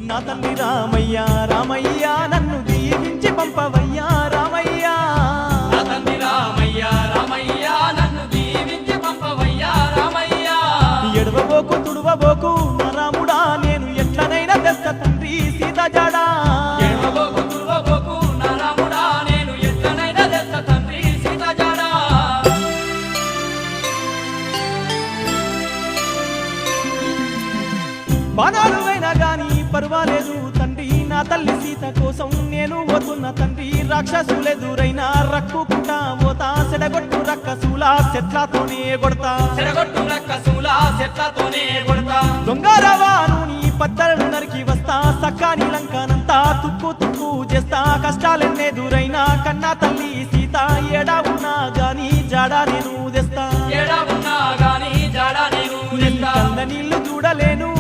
నా తండ్రి రామయ్య రామయ్య నన్ను దీవించి పంపవయ్యా రామయ్య నా తండ్రి రామయ్య రామయ్య నన్ను దీవించి పంపవయ్యా రామయ్య ఎడవబోకు తుడవబోకు నా రాముడా నేను ఎట్లనైనా తెస్తా తండ్రి సీత జాడా ఎడవబోకు తుడవబోకు నా రాముడా నేను ఎట్లనైనా తెస్తా తండ్రి సీత జాడా బాణాలువైనా గాని పర్వాలేదు తండ్రి నా తల్లి సీత కోసం నేను పోతున్న తండ్రి రాక్షసులెదురైనా రక్కుకుంటా పోతా సెడగొట్టు రక్కసులా చెట్లతోనే కొడతా చెరగొట్టు రక్కసుల చెట్లతోనే కొడతా దొంగరవాను నీ పద్దలను నరికి వస్తా సక్కాని లంకనంతా తుక్కు తుక్కు చేస్తా కష్టాలెన్నెదురైనా కన్నా తల్లి సీత ఏడా ఉన్నా గాని జాడా నేను తెస్తా ఏడా ఉన్నా గాని జాడా నేను తెస్తా కన్న నీళ్లు చూడలేను